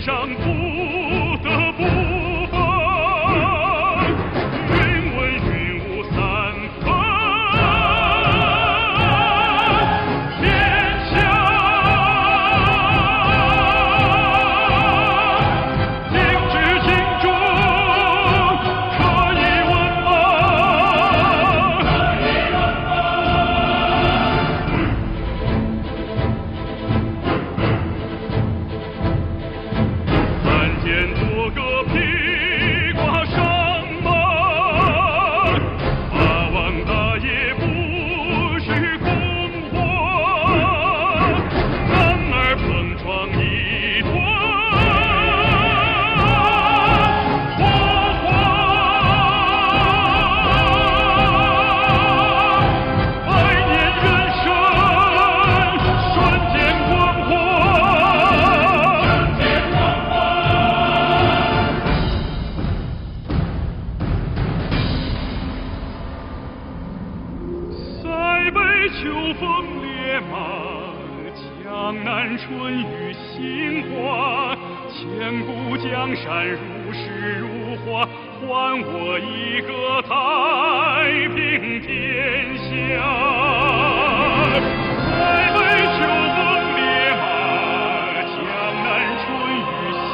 上不得不分，云文云武三分，天下定知心中可以问吗？看见多个披挂上马，八王大爷不是空话，男儿碰撞一团火花，百年人生瞬间光华。塞北秋风烈马，江南春雨杏花，千古江山如诗如画，还我一个太平天下。塞北秋风烈马，江南春雨杏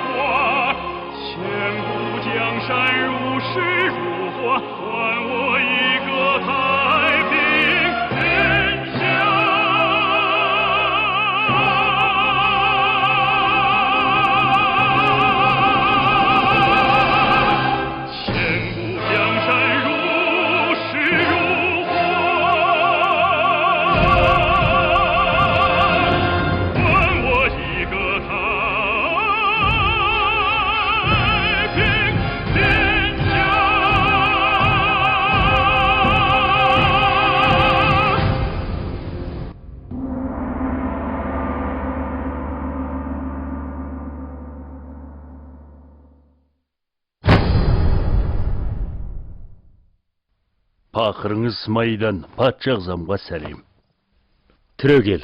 花，千古江山如诗如画，还我一个太平天下。千古江山如诗如画，还我一个太平天下。Пақырыңыз майдан, патша ағзамға сәлем. Түрегел.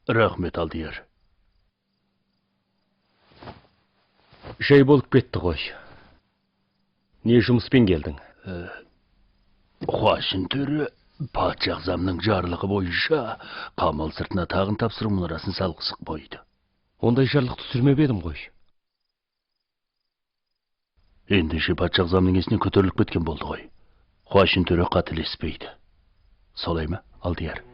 Рахмет, Алдияр. Жай болып кетті ғой. Не жұмыспен келдің? Хуашин төрі патша ағзамның жарлығы бойынша қамал сыртына тағын тапсыру мұнарасын салғысық бойды. Ондай жарлық түсірмеп едім ғой. Ендеше патша ағзамның есіне көтеріліп кеткен болды ғой. Хуашин төрі қателеспейді. Солай ма, Алдияр?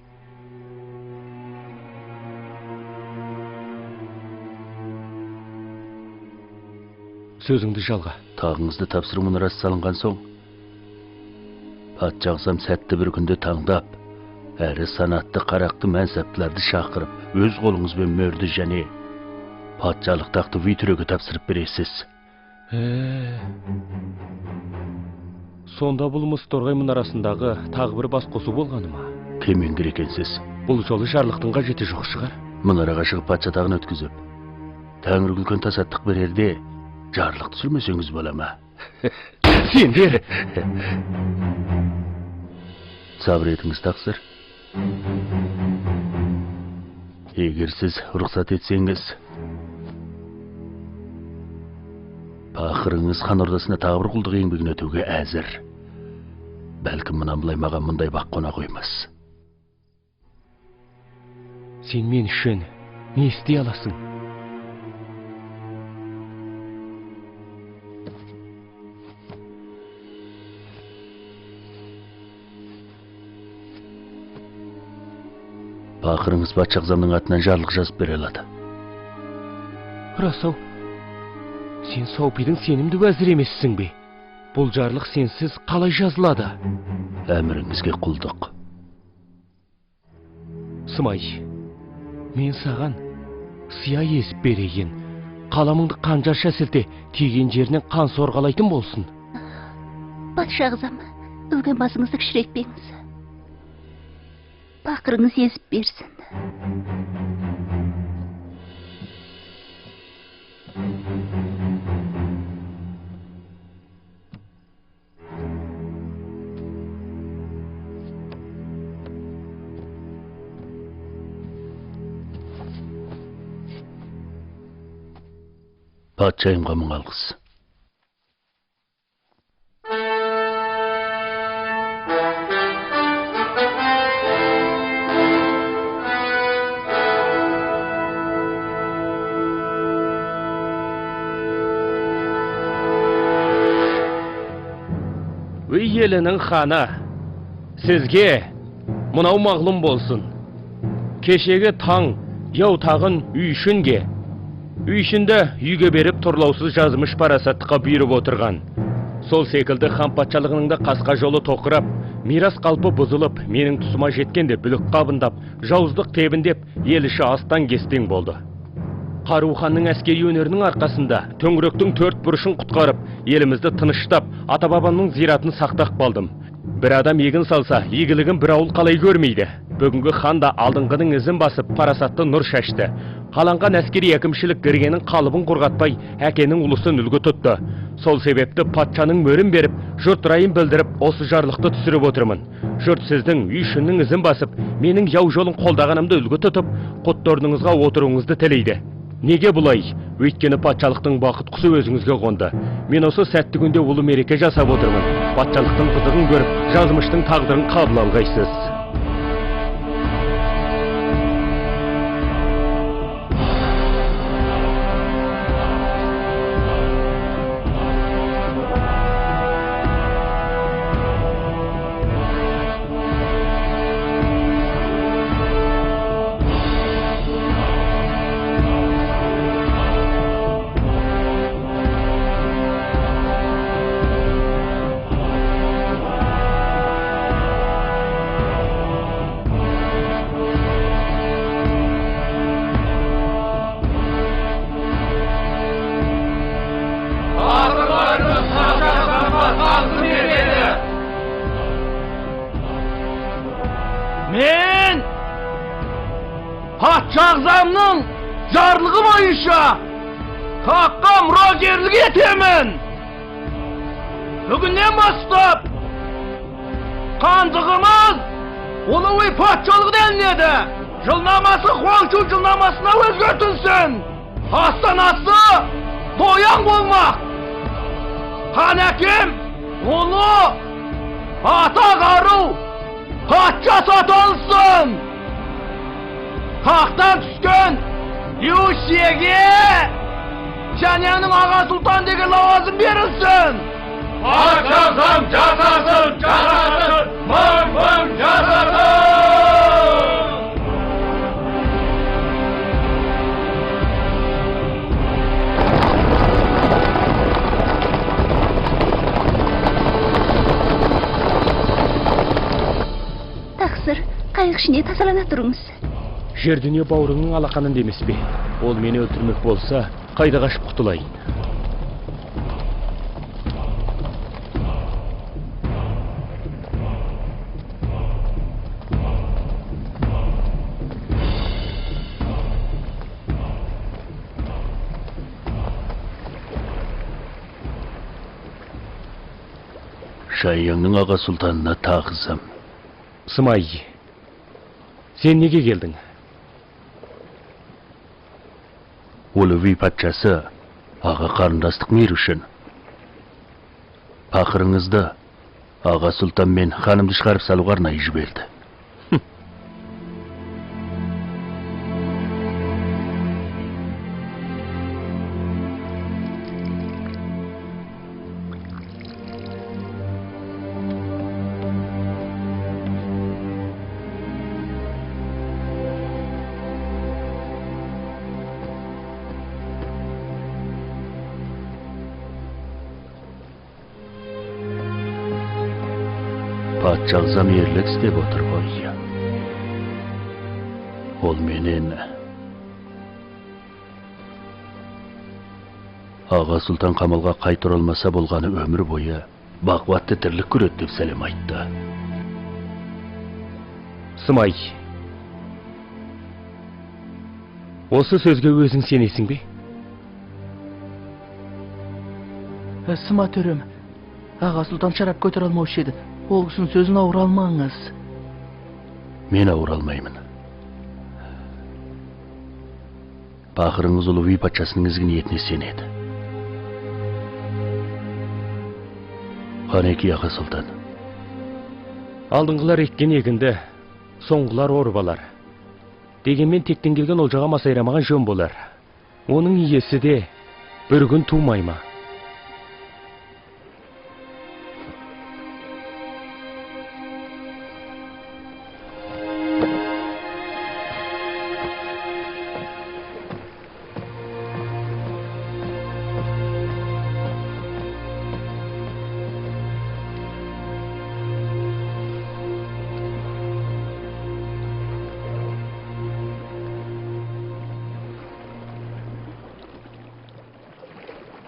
Сөзіңді жалға. Тағыңызды тапсыру мұнарасы салынған соң, патша ағзам сәтті бір күнде таңдап, әрі санатты қарақты мәнсаптыларды шақырып, өз қолыңызбен мөрді және патшалық тақты Витүрегге тапсырып бересіз. Сонда бұл Мысторғай мұнарасындағы тағы бір бас қосу болғаны ма? Кемеңгер екенсіз. Бұл жолы жарлықтың қажеті жоқ шығар. Мұнараға шығып патша тағын өткізіп, тәңір үлкен тасаттық берерде жарлық түсірмесеңіз бола ма? Сендер! Сабыр етіңіз, тақсыр. Егер сіз рұқсат етсеңіз, пақырыңыз хан ордасына тағы бір құлдық еңбегін өтуге әзір. Бәлкім мұнан былай маған мұндай бақ қона қоймас. Сен мен үшін не істей аласың? Пақырыңыз патша ағзамның атынан жарлық жазып бере алады. Рас-ау, сен Саупидің сенімді уәзір емессің бе? Бұл жарлық сенсіз қалай жазылады? Әміріңізге құлдық. Сымай, мен саған сия езіп берейін. Қаламыңды қанжарша сілте, тиген жерінен қан сорғалайтын болсын. Патша ағзам, өлген басыңызды кішірейтпеңіз. Пақырыңыз езіп берсін. Патшайымға мың алғыс. Үй елінің ханы, сізге мынау мағлұм болсын. Кешегі таң, яу тағын үйшінге, үйшінді үйге беріп тұрлаусыз жазмыш парасаттыққа бұйырып отырған. Сол секілді хан патшалығының да қасқа жолы тоқырап, мирас қалпы бұзылып, менің тұсыма жеткенде бүлік қабындап, жауыздық тебіндеп, ел іші астан кестең болды. Қару ханның әскери өнерінің арқасында төңіректің төрт бұрышын құтқарып, елімізді тыныштап, ата-бабамның зиратын сақтақ балдым. Бір адам егін салса, игілігін бір ауыл қалай көрмейді. Бүгінгі хан да алдыңғының ізін басып, парасатты нұр шашты. Қаланған әскери әкімшілік кіргенің қалыбын қорғатпай, әкенің ұлысын үлгі тұтты. Сол себепті патшаның мөрін беріп, жұрт райын білдіріп, осы жарлықты түсіріп отырмын. Жұрт сіздің үйшінің ізін басып, менің яу жолын қолдағанымды үлгі тұтып, құтты орныңызға отыруыңызды тілейді. Неге бұлай? Өйткені патшалықтың бақыт құсы өзіңізге қонды. Мен осы сәтті күнде ұлы мереке жасап отырмын. Патшалықтың қызығын көріп, жазмыштың тағдырын қабыл алғайсыз. Мен патшағзамның жарлығы бойынша хаққа мұрагерлік етемін. Бүгіннен бастап хандығымыз Ұлы патшалығы делінеді. Жылнамасы Хуаңшу жылнамасына өзгертілсін. Астанасы Тоян болмақ. Хан әкем ұлы атақ ару патша сатылсын. Тақтан түскен Юшеге Шәнияның аға сұлтан деген лауазым берілсін. Патшағзам жасасын, жасасын, мың жасасын! Тақсыр, қайық ішіне тазалана тұрыңыз. Жер дүние бауырыңның алақанын демес бе? Ол мені өлтірмек болса, қайда қашып құтылайын? Шайыңның аға сұлтанына тағызам. Сымай, сен неге келдің? Ұлы патшасы аға қарындастық мейір үшін. Пақырыңызды аға сұлтан мен ханымды шығарып салуға арнайы жіберді. Патшағзам ерлік істеп отыр ғой. Ол менен аға сұлтан қамалға қайтыр олмаса болғаны өмір бойы бақуатты тірлік көреді деп сәлем айтты. Сымай, осы сөзге өзің сенесің бе? Сыма төрем, аға сұлтан шарап көтер алмаушы еді. Ол кісінің сөзін ауыра алмаңыз. Мен ауыра алмаймын. Пақырыңыз ұлы патшасының ізгі ниетіне сенеді. Kaneki Ağa Sultan. Алдыңғылар еккен егінді, соңғылар орбалар. Дегенмен тектен келген олжаға масайрамаған жөн болар. Оның иесі де бір күн тумай ма?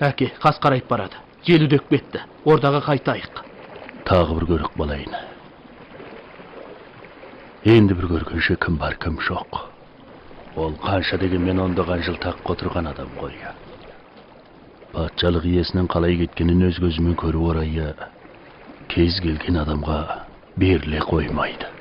Әке, қас қарайып барады. Желі дөк бетті. Ордаға қайтайық. Тағы бір көрік болайын. Енді бір көргенше кім бар, кім жоқ. Ол қанша деген мен ондаған жыл таққа отырған адам ғой. Патшалық иесінің қалай кеткенін өз көзімен көріп орайы кез келген адамға беріле қоймайды.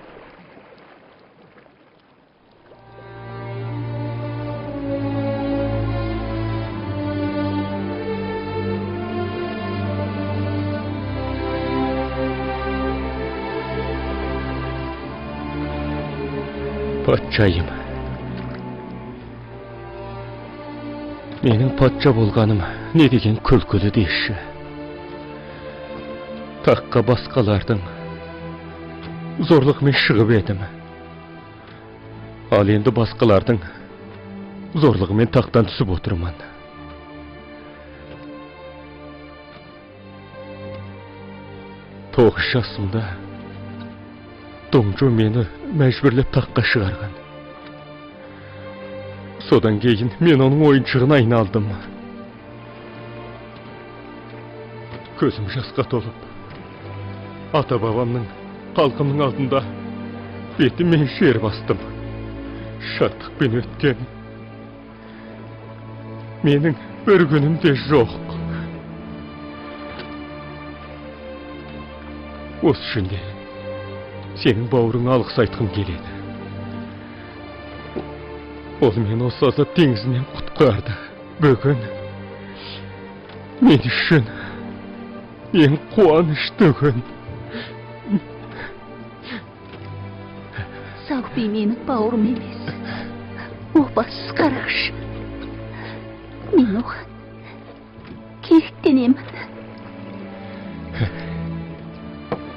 Патшайым. Менің патша болғаным не деген күлкілі деші. Таққа басқалардың зорлығымен шығып едім. Ал енді басқалардың зорлығымен тақтан түсіп отырман. Тоғыз жасымда Доңжо мені мәжбүрлеп таққа шығарған. Содан кейін мен оның ойыншығына айналдым. Көзім жасқа толып, ата-бабамның, халқымның алдында бетімен жер бастым. Шаттықпен өткен менің бір күнім де жоқ. Осы үшін де сенің бауырың алғыс айтқым келеді. Ол мен осы азат теңізінен құтқарды. Бүгін мен үшін ең қуанышты күн. Сауби менің бауырым емес. Опасыз қарақшы. Мен оған кектенемін.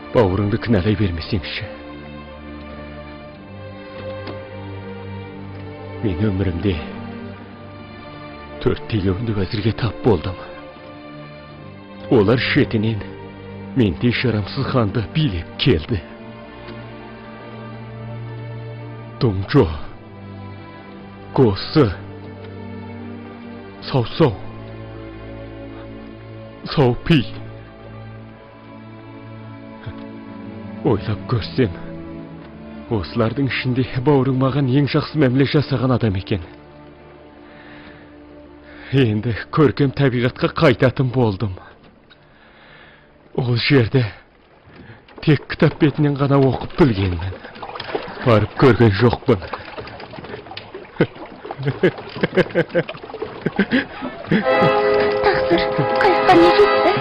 Бауырыңды кінәлай бермесеңші. Мен өмірімде 4 тегеуінді вәзірге тап болдым. Олар шетінен менде шарамсыз ханды билеп келді. Доңжо, Госы, Саусау, Саупи. Ойлап көрсем, осылардың ішінде бауырың маған ең жақсы мәміле жасаған адам екен. Енді көркем табиғатқа қайтатын болдым. Ол жерде тек кітап бетінен ғана оқып білгенмін. Барып көрген жоқпын. Тақсыр, қайыққа не жетті?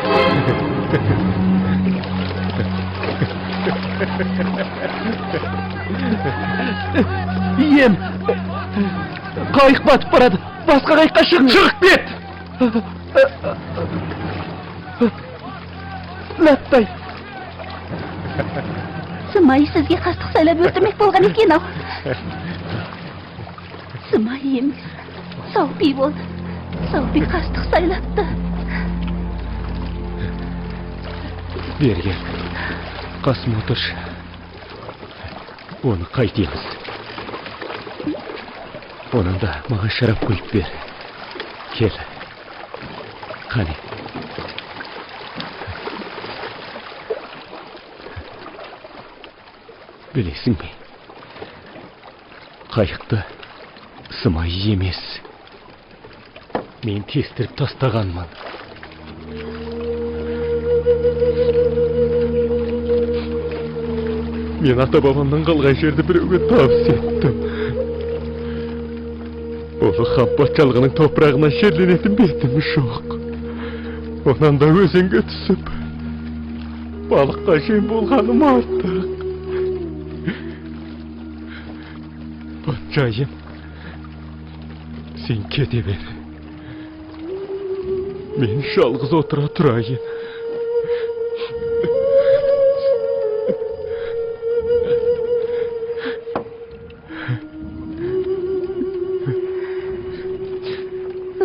Ием, қайық батып барады. Басқа қайыққа шығыңыз. Шығып кет! Ләптай. Сымай сізге қастық сайлап өлтірмек болған екен ау. Сымай емес, Саупи болды. Саупи қастық сайлапты. Берген, қасым отыршы. Оны қайтеміз. Оның да маған шарап қойып бер. Кел. Қане. Білесің бе? Қайықты Сымай емес. Мен тестіріп тастағанмын. Мен ата-бабамнан қалған жерді біреуге табыс еттім. Олы хан патшалығының топырағынан жерленетін бетім жоқ. Онан да өзенге түсіп, балыққа жем болғаным артық. Патшайым, сен кете бер. Мен жалғыз отыра тұрайын.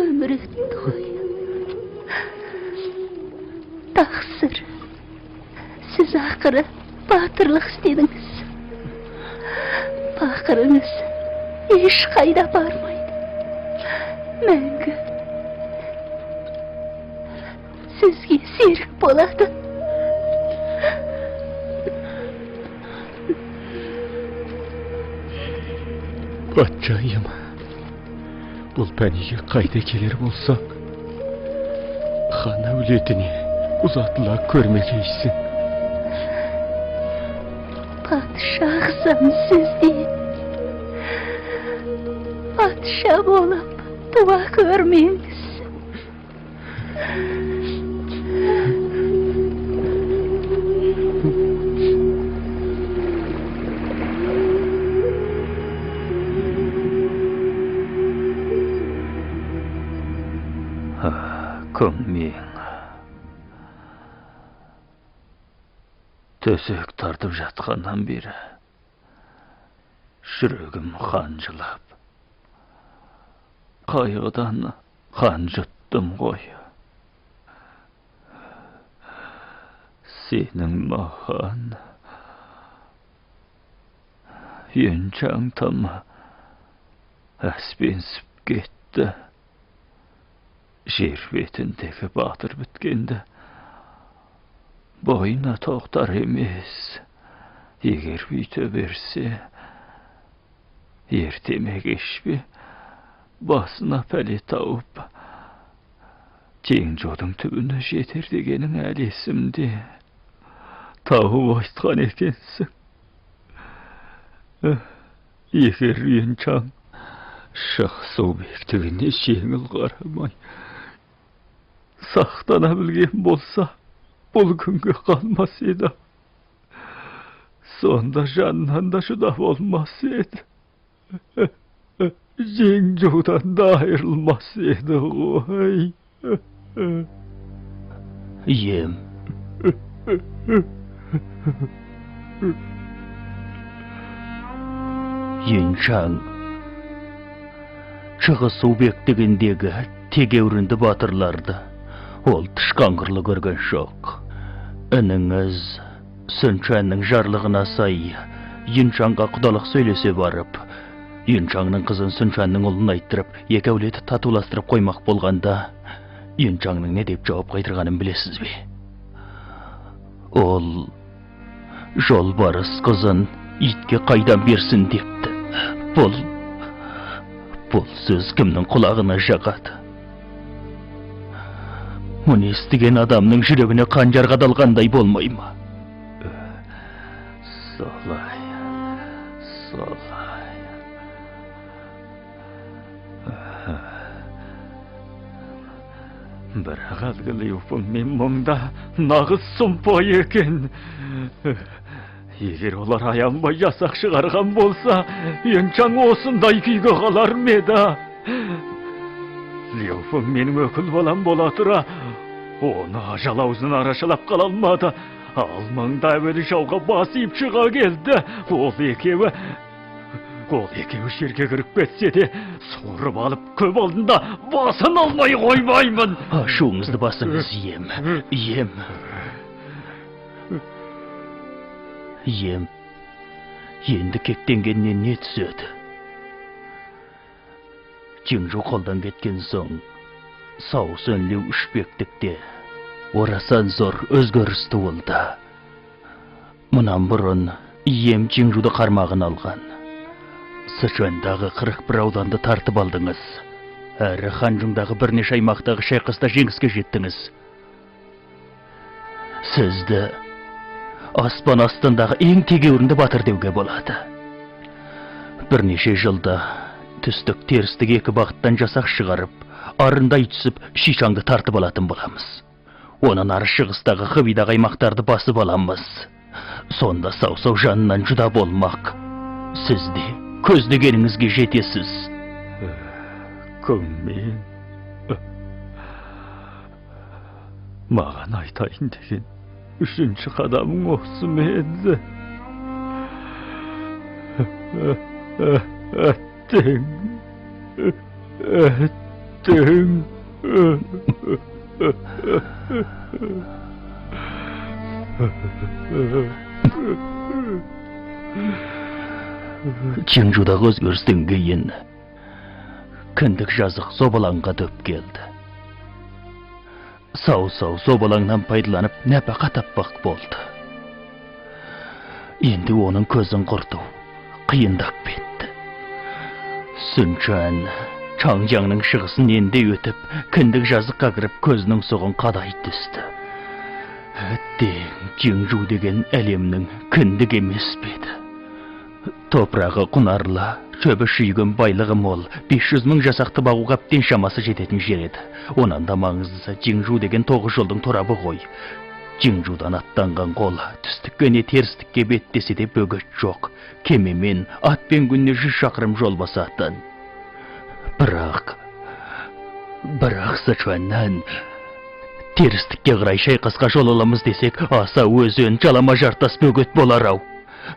Ömür ötті ғой. Тақсыр. Сіз ақыры батырлық істедіңіз. Бақырыңыз еш қайда бармайды. Мәңгі. Сізге серік болады. Патшайым, бұл пәниге қайда келер болсақ, хан әулетіне ұзатыла көрмегейсің. Padişahsam siz değil. Padişah olup dua görmeyiniz. Көңмең. Төсек тартып жатқаннан бері жүрегім қанжылап, қайғыдан қан жұттым ғой. Сенің маған еншаң тым әспенсіп кетті. Жер бетіндегі батыр біткенді бойына тоқтар емес. Егер бүйте берсе, ертеме кешпе басына пәле тауып, тең жодың түбіне жетер дегенің әлі есімде. Тауып айтқан екенсің. Егер еншаң Шахсу бектігіне жеңіл қарамай сақтана білген болса, бұл күнге қалмас еді. Сонда жанынан да шыдап болмас еді. Жең жодан да айырылмас еді ғой. Ем. Еншаң Шығысу бектігіндегі тегеурінді батырларды ол тышқанғырлы көрген жоқ. Ініңіз Сүншанның жарлығына сай Еншанға құдалық сөйлесе барып, Еншанның қызын Сүншанның ұлын айттырып, екі әулеті татуластырып қоймақ болғанда, Еншанның не деп жауап қайтырғанын білесіз бе? Ол жолбарыс қызын итке қайдан берсін депті. Бұл сөз кімнің құлағына жағады? Мұны естіген адамның жүрегіне қанжар қадалғандай болмай ма? Солай. Бірақ әлгілі мен мұнда нағыз сұмпай екен. Егер олар аянбай жасақ шығарған болса, Еншаң осындай күйге қалар ма еді? Леуфің менің өкіл балам бола тұра, оны ажал аузынан арашалап қала алмады. Ал маңда әуелі жауға басып шыға келді. Ол екеуі жерге кіріп кетсе де, сорып алып көп алдында басын алмай қоймаймын. Ашуыңызды басыңыз, ем. Енді кектенгеннен не түседі? Жеңжу қолдан кеткен соң, сау сөнлеу үшпектікте орасан зор өзгерісті болды. Мұнан бұрын ем Жеңжуды қармағын алған. Сычуандағы 41 ауданды тартып алдыңыз. Әрі Ханжундағы бірнеше аймақтағы шайқаста жеңіске жеттіңіз. Сізді аспан астындағы ең тегеурінді батыр деуге болады. Бірнеше жылда түстік терістік екі бағыттан жасақ шығарып, арындай түсіп Шишаңды тартып алатын боламыз. Onun ары шығыстағы қыбида аймақтарды басып аламыз. Сонда сау-сау жанынан жұда болмақ. Сіз де көздегеніңізге жетесіз. Көңмен, маған айтайын деген үшінші қадамың осы менді. Әттең. Чыңжудағы өзгерістен кейін кіндік жазық собалаңға дөп келді. Сау-сау собалаңнан пайдаланып нәпақа таппақ болды. Енді оның көзін құрту қиындап кетті. Сүнчан Чаңжаңның шығысын енді өтіп, кіндік жазыққа кіріп көзінің соғын қадай түсті. Әттең, Чыңжу деген әлемнің кіндік емес беді. Топырағы құнарлы, шөбі шүйген байлығы мол, 500 мың жасақты бағуға әбден шамасы жететін жер еді. Онан да маңыздысы Чыңжу деген 9 жолдың торабы ғой. Чыңжудан аттанған қол, түстікке не терістікке беттесе де бөгет жоқ. Кемемен, атпен күніне 100 шақырым жол басатын. Бірақ Сычуаннан терістікке қарай шайқасқа жол аламыз десек, аса өзен жалама жартас бөгет болар-ау.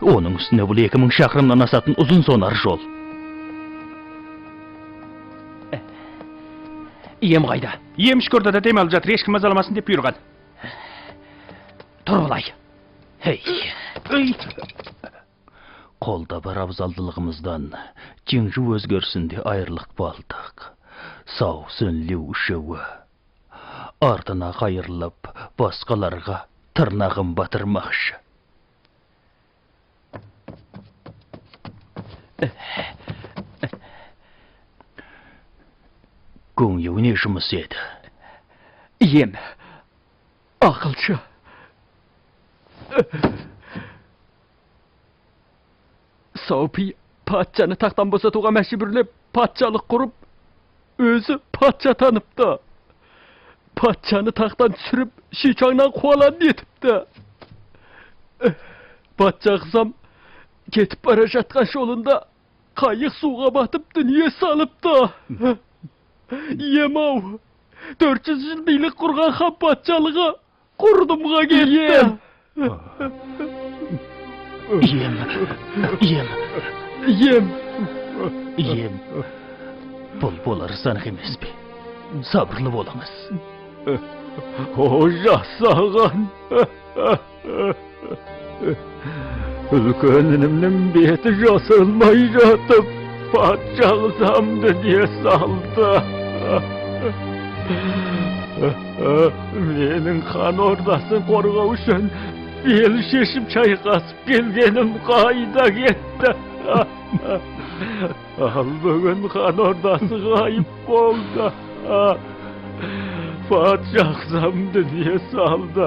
Оның үстіне бұл 2000 шақырымнан асатын ұзын сонар жол. Ием қайда? Ием шкөрді де демалып жатыр, ешкім мазаламасын деп бұйырған. Тұр олай. Қолда бар абзалдылығымыздан Чыңжу өзгерсінде айырлық балдық. Сау сөнлеу үшеуі. Артына қайырлып, басқаларға тырнағын батырмақшы. Көңеу не жұмыс еді? Ием, ақылшы. Саупи патшаны тақтан босатуға мәжбүрлеп, патшалық құрып, өзі патша таныпты. Патшаны тақтан түсіріп, Шичаңнан қуалан етіпті. Патша қызам кетіп бара жатқан жолында қайық суға батып дүние салыпты. Ием-ау, 400 жыл билік құрған хан патшалығы құрдымға кетті. Ием. Бұл болар санық емес бе? Сабырлы болыңыз. О, жасаған. Үлкенімнің беті жасылмай жатып, патша қызамды не салды. Менің хан ордасын қорғау үшін бел шешіп шайқасып келгенім қайда кетті. Ал бүгін хан ордасы ғайып болды. Патша қызамды не салды.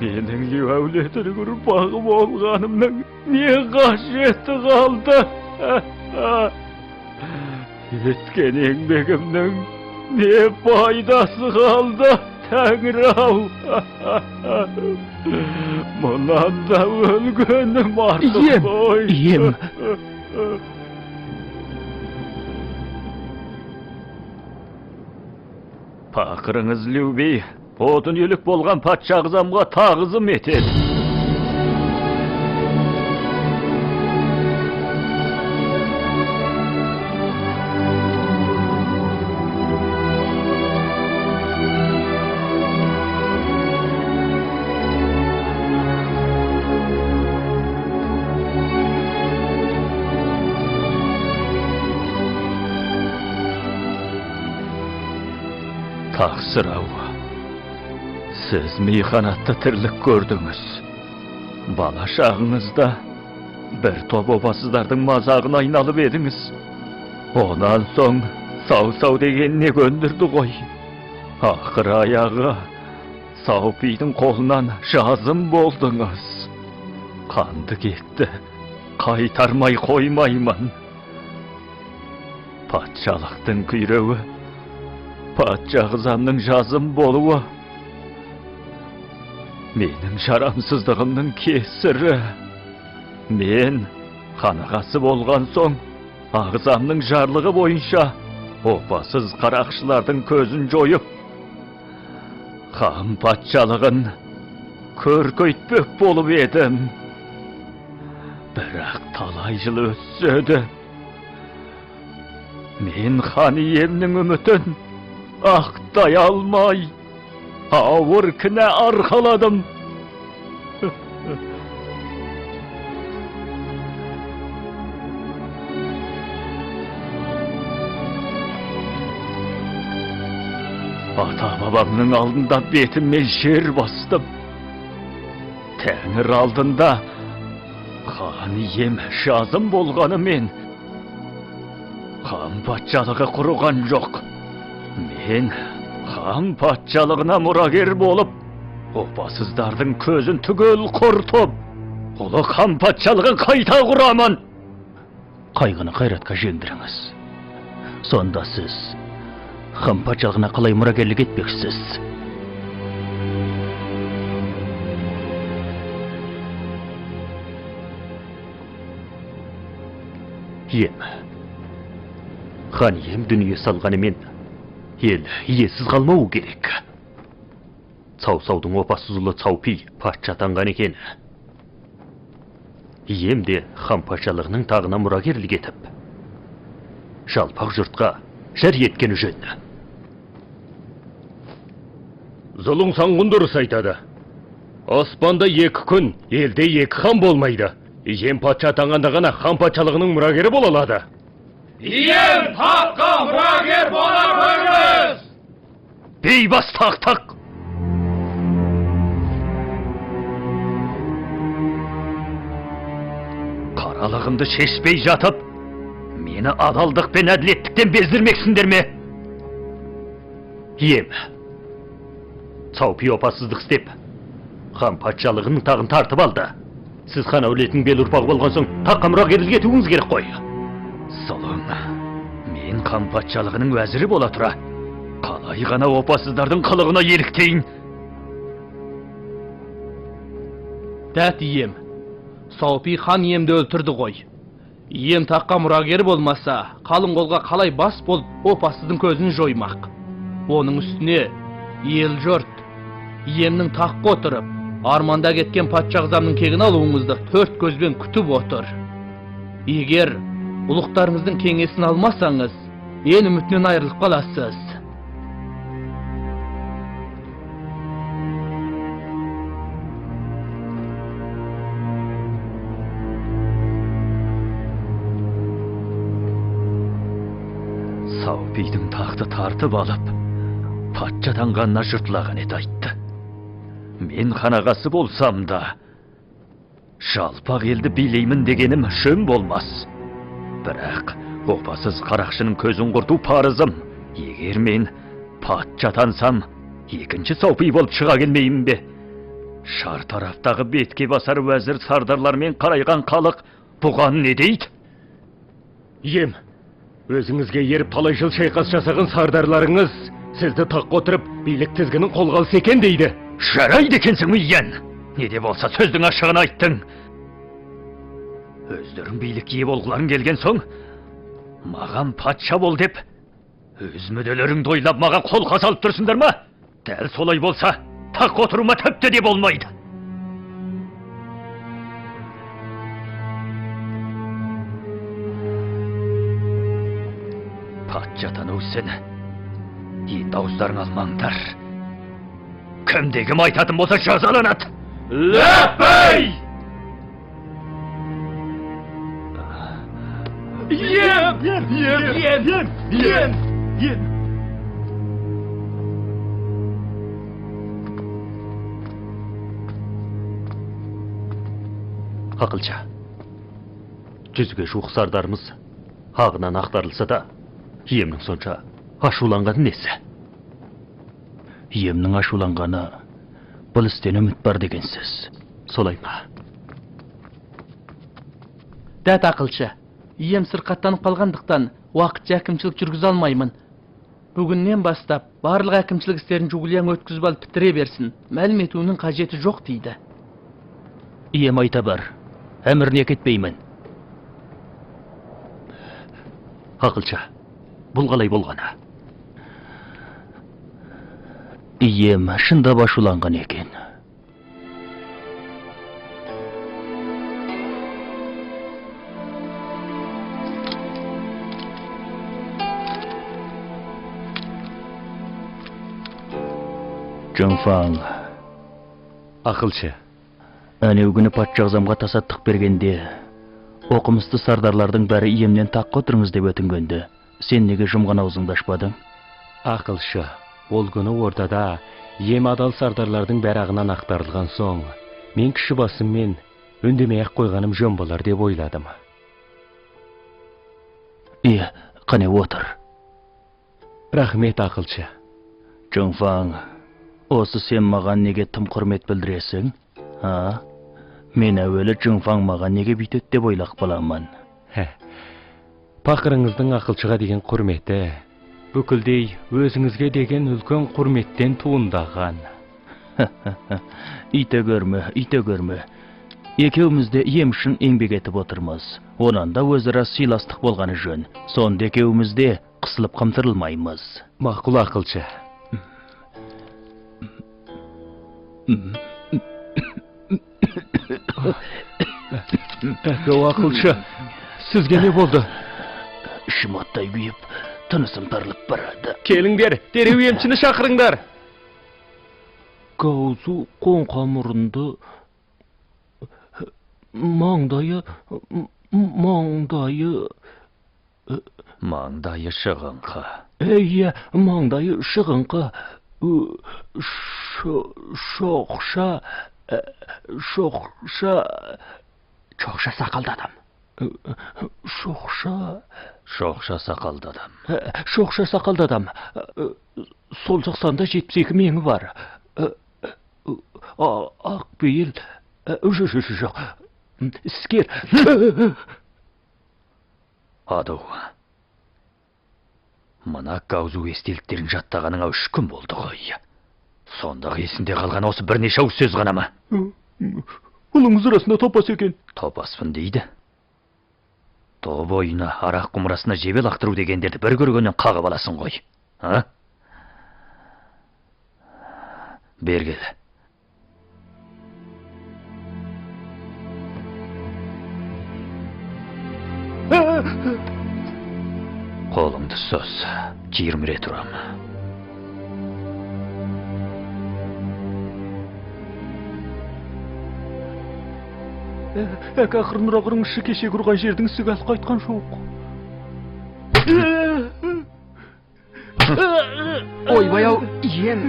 Менің әулетінің ұрпағы болғанымның не қажеті қалды? Еткен еңбегімнің не пайдасы қалды? Тәңір-ау, мұнан да өлгенім артық қой. Ием. Пақырыңыз Любей, о дүниелік болған патша қызамға тағызым етеді. Тақсыр-ау, сіз мейханатты тірлік көрдіңіз. Бала шағыңызда бір топ обасыздардың мазағына айналып едіңіз. Онан соң сау-сау дегеніне көндірді ғой. Ақыр аяғы Саупидің қолынан жазым болдыңыз. Қанды кетті, қайтармай қоймаймын. Патшалықтың күйреуі Патшағызамның жазым болуы менің жарамсыздығымның кесірі. Мен қанағасы болған соң ағзамның жарлығы бойынша опасыз қарақшылардың көзін жойып хан патшалығын көркейтпек болып едім. Бірақ талай жыл өтседі. Мен хан иемнің үмітін ақтай алмай, ауыр кінә арқаладым. Ата-бабамның алдында бетіме жер бастым. Тәңір алдында хан ием жазым болғанымен хан патшалығы құрған жоқ. Мен хан патшалығына мұрагер болып, опасыздардың көзін түгел құртып, ұлы хан патшалығын қайта құрамын. Қайғыны қайратқа жеңдіріңіз. Сонда сіз хан патшалығына қалай мұрагерлік етпексіз? Ем. Хан ем дүние салғанымен ел иесіз қалмау керек. Цау-саудың опасыз ұлы Цаупи патша атанған екен. Ем де хан патшалығының тағына мұрагерлік етіп, жалпақ жұртқа жар еткені жөн. Зұлың саңғын дұрыс айтады. Аспанда 2 күн, елде 2 хан болмайды. Ием патша атанғанда ғана хан патшалығының мұрагері бола алады. Ием таққа мұрагер бола көріңіз! Бейбас тақ! Қаралығымды шешпей жатып, мені адалдық пен әділеттіктен бездірмексіңдер ме? Ем, Цаупи опасыздық істеп, хан патшалығының тағын тартып алды. Сіз хан әулетінің бел ұрпағы болған соң таққа мұрагерлік етуіңіз керек қой. Солың, мен хан патшалығының уәзірі бола тұра, қалай ғана опасыздардың қылығына еліктейін? Дәт ием, Цаупи хан иемді өлтірді ғой. Ием таққа мұрагері болмаса, қалың қолға қалай бас болып, опасыздың көзін жоймақ. Оның үстіне, ел жұрт, иемнің таққа отырып, арманда кеткен патшағызамның кегін алуыңызды 4 көзбен күтіп отыр. Егер ұлықтарыңыздың кеңесін алмасаңыз, ел үмітінен айырылып қаласыз. Цаупидің тақты тартып алып, патша атанғанына жұртлаған еді айтты. Мен қанағасы болсам да, жалпақ елді билеймін дегенім шын болмас. Бірақ опасыз қарақшының көзін құрту парызым. Егер мен патша атансам, 2-ші Цаупи болып шыға келмеймін бе? Шар тарафтағы бетке басар уәзір сардарлармен қарайған халық бұған не дейді? Ем, өзіңізге еріп талай жыл шайқас жасаған сардарларыңыз сізді таққа отырып билік тізгінін қолға алса екен дейді. Жарайды екенсің үйен. Не де болса сөздің ашығын айттың. Өздерің билік ие болғыларың келген соң, маған патша бол деп, өз мүдделеріңді ойлап маған қолға салып тұрсыңдар ма? Дәл солай болса, таққа отыруыма тіпті де болмайды. Патша атану үшін енді ауыздарың алмаңдар. Кімде-кім айтатын болса жазаланады. Ләппәй! Ем! Ақылша, 100-ге жуық сардарымыз ағынан ақтарылса да, иемнің сонша ашуланғаны несі? Иемнің ашуланғаны бұл істен үміт бар дегенсіз, солай ма? Дәт ақылшы, ием сырқаттанып қалғандықтан уақытша әкімшілік жүргізе алмаймын. Бүгіннен бастап барлық әкімшілік істерін Жугулияң өткізіп алып бітіре берсін. Мәлім етуінің қажеті жоқ дейді. Ием айта бар. Әміріне кетпеймін. Ақылша, бұл қалай болғаны? Ием шында башуланған екен. Жонфаң, Ақылшы, әнеу күні патша ағзамға тасаттық бергенде, оқымысты сардарлардың бәрі иемнен таққа отырыңыз деп өтінгенді. Сен неге жұмған аузыңды ашпадың? ақылшы, ол күні ортада ем адал сардарлардың бәрағынан ақтарылған соң, мен кіші басыммен үндемей ақ қойғаным жөн болар деп ойладым. Қане отыр. Рахмет, ақылшы. Жонфаң, осы сен маған неге тым құрмет білдіресің? Мен әуелі Жонфаң маған неге бүйтеді деп ойлақ баламын. Пақырыңыздың ақылшыға деген құрметі, бүкілдей өзіңізге деген үлкен құрметтен туындаған. Ите көрме. Екеуміз де ем үшін еңбек етіп отырмыз. Онан да өзара сыйластық болғаны жөн. Сонда екеуміз де қысылып қымтырылмаймыз. Мақұл, ақылшы. Әкеу, ақылшы, сізге не болды? Ішім оттай күйіп, тынысым тарылып барады. Келіңдер, дереу емшіні шақырыңдар. Гаузу қоңқамырынды маңдайы шығыңқы. Маңдайы шығыңқы. Шоқша сақалды адам. Шоқша сақалды адам. Сол жақсанда 72 меңі бар. Ақ бейіл. Жоқ. Іскер. Адау. Мына Гаузу естеліктерін жаттағаныңа 3 күн болды ғой. Сондағы есінде қалған осы бірнеше ауыз сөз ғана ма? Ұлыңыз арасында топас екен. Топаспын дейді. Топ ойына, арақ құмырасына жебе лақтыру дегендерді бір көргеннен қағып аласың ғой. Бер кел. Қолыңды сөз, 20 рет ұрам. Ақырынырақ ұрыңызшы, кеше құрған жердің сігаз қайтқан жоқ. Ойбай-ау, ием.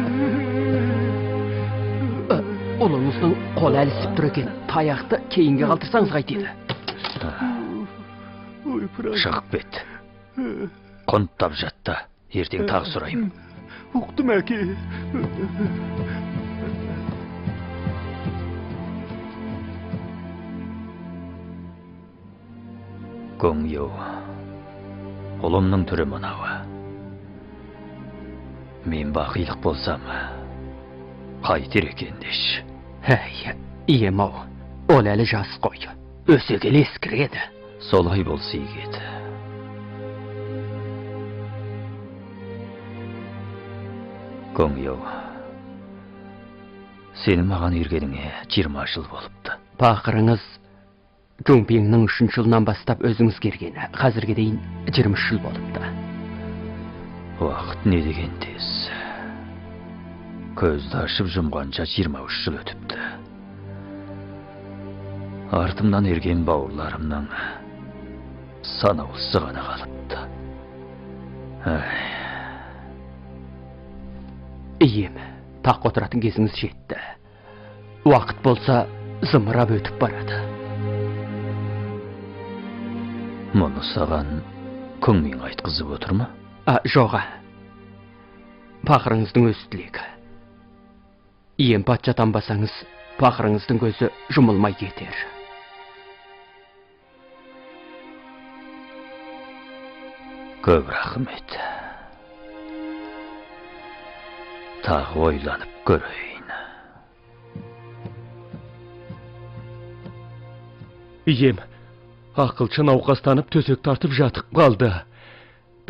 Ұлыңыздың қолы әлісіп тұр екен. Таяқты кейінге қалтырсаңыз қайтеді. Шығып бет. Қонттап жатты. Ертең тағы сұрайым. Ұқтым, әке. Көңеу. Ұлымның түрі мынауы. Мен бақилық болсам, қайтер екен деш. Ием-ау, ол әлі жас қой. Өсе келе ескіреді. Солай болсы егеді. Көңеу, сені маған ергеніңе 20 жыл болыпты. Пақырыңыз Жонпеңнің 3 жылынан бастап өзіңіз кергені, қазірге дейін 20 жыл болыпты. Уақыт не деген тез. Көзді ашып жұмғанша 23 жыл өтіпті. Артымнан ерген бауырларымның санаулысы ғана қалыпты. Ием, тақ отыратын кезіңіз жетті. Уақыт болса, зымырап өтіп барады. Мұны саған көңмең айтқызып отыр ма? Жоға. Пақырыңыздың өз тілегі. Ием патша танбасаңыз, пақырыңыздың көзі жұмылмай кетер. Көп рахмет. Tағы ойланып көрейін. Ием, ақылшы науқастанып төсек тартып жатып қалды.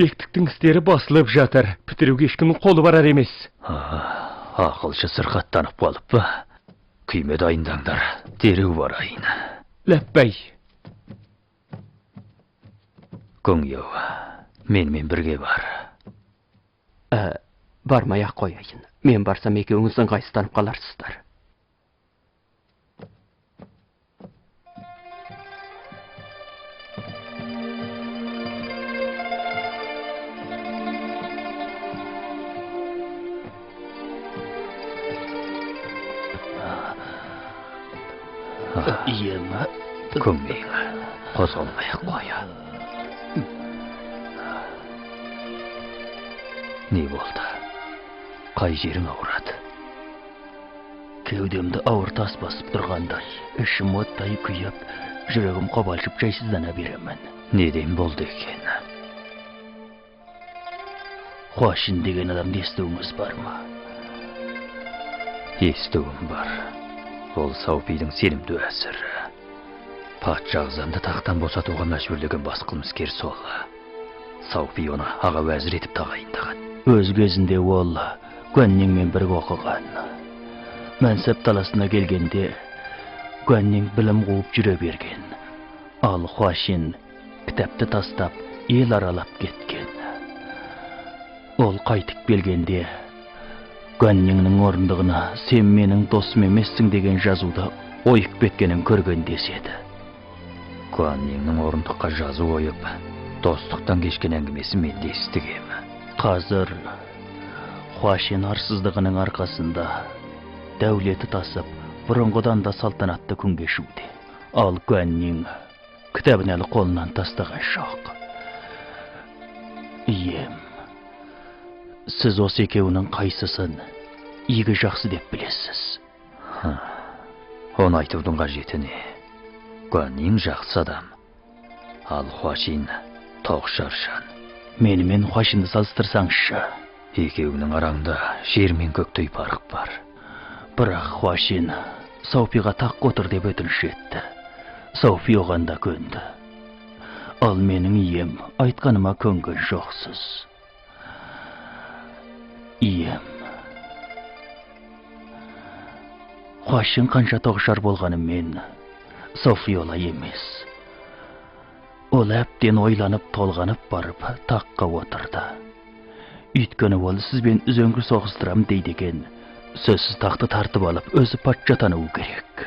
Бектіктің істері басылып жатыр. Бітіруге ешкімнің қолы барар емес. Ақылшы сырқаттанып қалып па? Күйме дайындаңдар, дереу барайын. Ләппәй. Көңеу, менімен бірге бар. Бармай-ақ қояйын. Мен барсам екеуіңіз ыңғайсызданып қаларсыздар. Ием, көңмейін, қозғалмай-ақ қоя. Не болды? Қай жерің ауырады? Кеудемді ауыр тас басып тұрғандай, ішім оттай күйіп, жүрегім қобалжып жайсыздана беремін. Неден болды екен? Қуашин деген адамды естуіңіз бар ма? Естуім бар. Ол Саупидің сенімді әсірі. Патша ағзамды тақтан босатуға мәжбүрлеген бас қылмыскер сол. Саупи оны аға уәзір етіп тағайындаған. Өз кезінде ол Гуаннеңмен бірге оқыған. Мәнсәп таласына келгенде Гуаннең білім қуып жүре берген. Ал Хуашин кітапты тастап ел аралап кеткен. Ол қайтып келгенде Гуаннеңнің орындығына сен менің досым емессің деген жазуды ойып кеткенін көрген деседі. Гуаннеңнің орындыққа жазу ойып, достықтан кешкен әңгімесі мен де естігем. Қазір Хуашин арсыздығының арқасында дәулеті тасып, бұрынғыдан да салтанатты күн кешуде. Ал Гуаннең кітабын әлі қолынан тастаған жоқ. Ием, сіз осы екеуінің қайсысын игі жақсы деп білесіз? Оны айтудың қажеті не? Гуаннең жақсы адам, ал Хуашин тоқшаршан. Менімен Хуашинді салыстырсаңызшы. Екеуінің араңда жер мен көктей парық бар. Бірақ Хуашин Саупиға тақ отыр деп өтініш етті. Саупи оған да көнді. Ал менің ием айтқаныма көнген жоқсыз. Ием, Хуашин қанша тоғышар болғанымен Саупи олай емес. Ол әптен ойланып толғанып барып таққа отырды. Үйткені ол сізбен үзеңгі соғыстырам дейді екен. Сөзсіз тақты тартып алып, өзі патша тануы керек.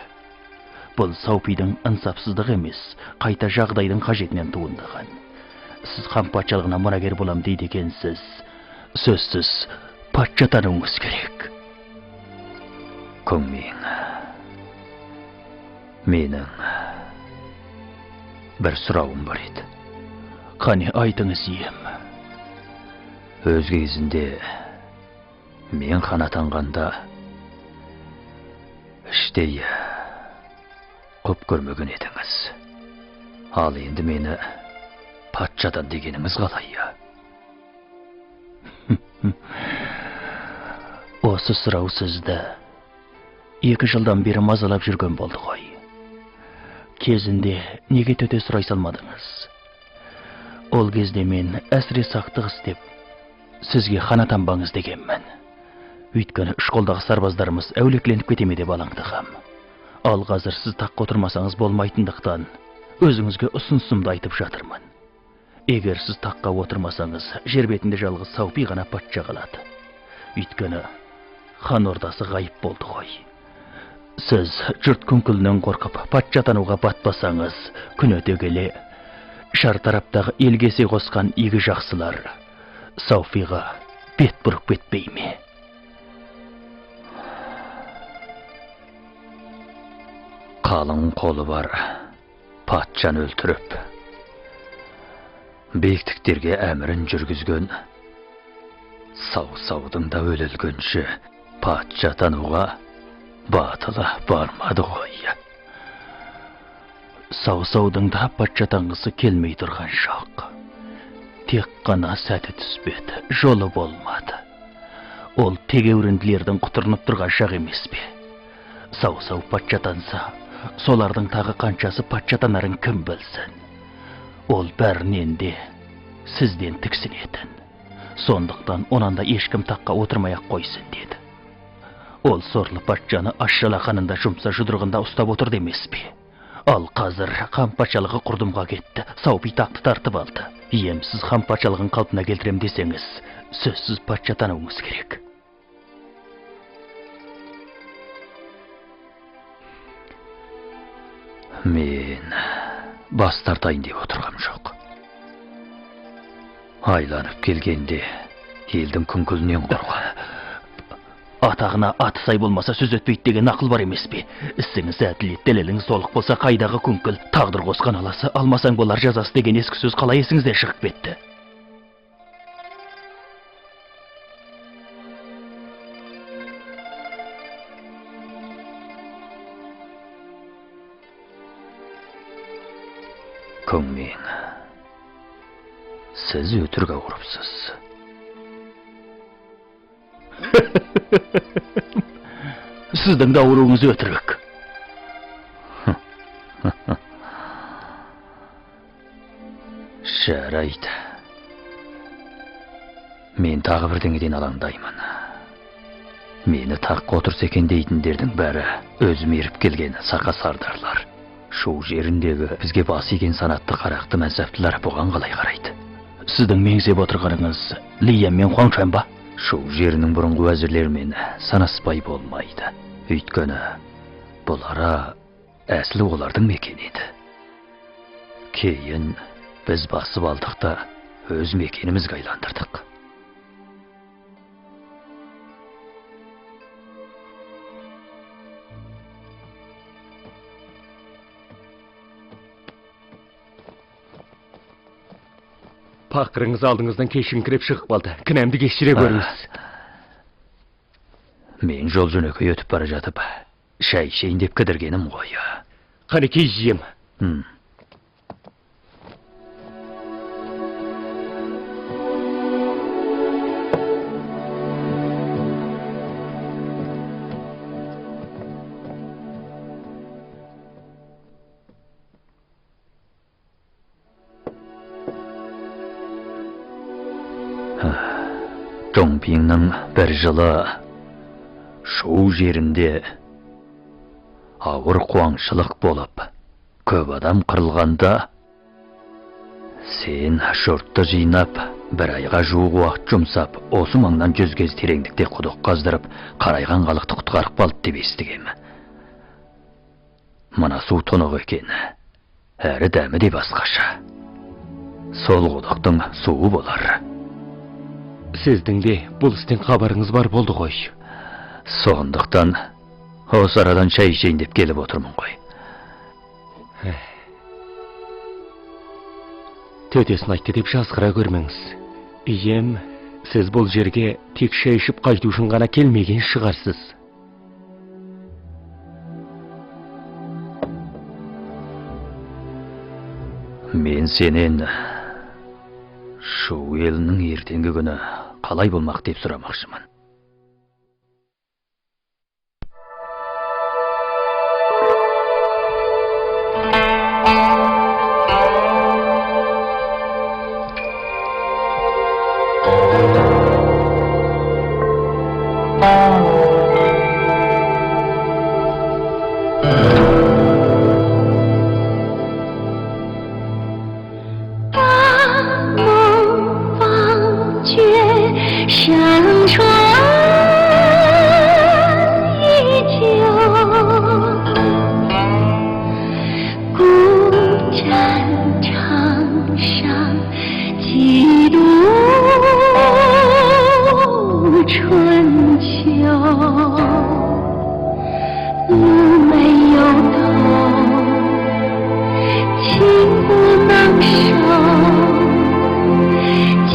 Бұл Саупидің ынсапсыздық емес, қайта жағдайдың қажетінен туындаған. Сіз хан патшалығына мұрагер болам дейді екенсіз. Сөзсіз патша тануыңыз керек. Көңмең, менің бір сұрауым бар еді. Қане айтыңыз ием. Өз кезінде мен хан атанғанда іштей құп көрмеген едіңіз. Ал енді мені патшадан дегеніңіз қалай? Осы сұрау сізді 2 жылдан бері мазалап жүрген болды ғой. Кезінде неге төте сұрай салмадыңыз? Ол кезде мен әсіре сақтық істеп, сізге хан атанбаңыз дегенмін. Өйткені школдағы сарбаздарымыз әулекленіп кетеме деп алаңдығам. Ал қазір сіз таққа отырмасаңыз болмайтындықтан өзіңізге ұсынысымды айтып жатырмын. Егер сіз таққа отырмасаңыз, жер бетінде жалғыз Саупи ғана патша қалады. Өйткені хан ордасы ғайып болды ғой. Сіз жұрт күңкілінен қорқып патша тануға батпасаңыз, күн өте келе шар тараптағы елгесе қосқан игі жақсылар Саупиға бет бұрып кетпей ме? Қалың қолы бар патшаны өлтіріп, бектіктерге әмірін жүргізген Сау-саудың да өлілгенше патша тануға батылы бармады ғой. Сау-саудың да патша танғысы келмей тұрған жоқ. Тек қана сәті түспеді, жолы болмады. Ол тегеурінділердің құтырынып тұрған шақ емес пе? Сау-сау патшатанса, солардың тағы қаншасы патшатанарын кім білсін? Ол бәрінен де сізден тіксінетін. Сондықтан онанда ешкім таққа отырмай-ақ қойсын деді. Ол сорлы патшаны аш-жалақанында жұмса жұдырығында ұстап отыр демес пе? Ал қазір хан патшалығы құрдымға кетті, Саупи тақты тартып алды. Ем сіз хан патшалығын қалпына келтірем десеңіз, сөзсіз патшатануыңыз керек. Мен бас тартайын деп отырғам жоқ. Айланып келгенде елдің күңкілінен қорға. Атағына аты сай болмаса сөз өтпейді деген ақыл бар емес пе? Ісіңіз әділет, дәлеліңіз толық болса қайдағы күңкіл, тағдыр қосқан аласы, алмасаң болар жазасы деген ескі сөз қалай есіңізден шығып кетті? Күңмен, сіз өтірік ауырыпсыз. Сіздің де ауруыңыз өтірік. Жарайды. Мен тағы бірдеңеден алаңдаймын. Мені таққа отырса екен дейтіндердің бәрі өзім еріп келген сақа сардарлар. Шу жеріндегі бізге бас иген санатты қарақты мәнсаптылар бұған қалай қарайды? Сіздің меңзеп отырғаныңыз Лия мен Хуаңшан ба? Шу жерінің бұрынғы уәзірлермен санаспай болмайды. Өйткені бұл ара әсілі олардың мекені еді. Кейін біз басып алдық та өз мекенімізге айландырдық. Пақырыңыз алдыңыздан кешіңкіреп шығып қалды. Кінәмді кешіре көріңіз. Мен жол жөнекей өтіп бара жатып, шай ішейін деп кідіргенім ғой. Қанекей жием. Жоңпиңнің бір жылы Шу жерінде ауыр қуаңшылық болып, көп адам қырылғанда, сен жұртты жинап, бір айға жуық уақыт жұмсап, осы маңнан 100 кез тереңдікте құдық қаздырып, қарайған халықты құтқарып қалды деп естігем. Мына су тұнық екен, әрі дәмі де басқаша. Сол құдықтың суы болар. Сіздің де бұл істен хабарыңыз бар болды ғой. Сондықтан осы арадан шай ішейін деп келіп отырмын ғой. Төтесін айтты деп жазғыра көрмеңіз. Ием, сіз бұл жерге тек шай ішіп қайту үшін ғана келмеген шығарсыз. Мен сенен Шу елінің ертеңгі күні қалай болмақ деп сұрамақшымын.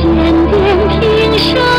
千点平生。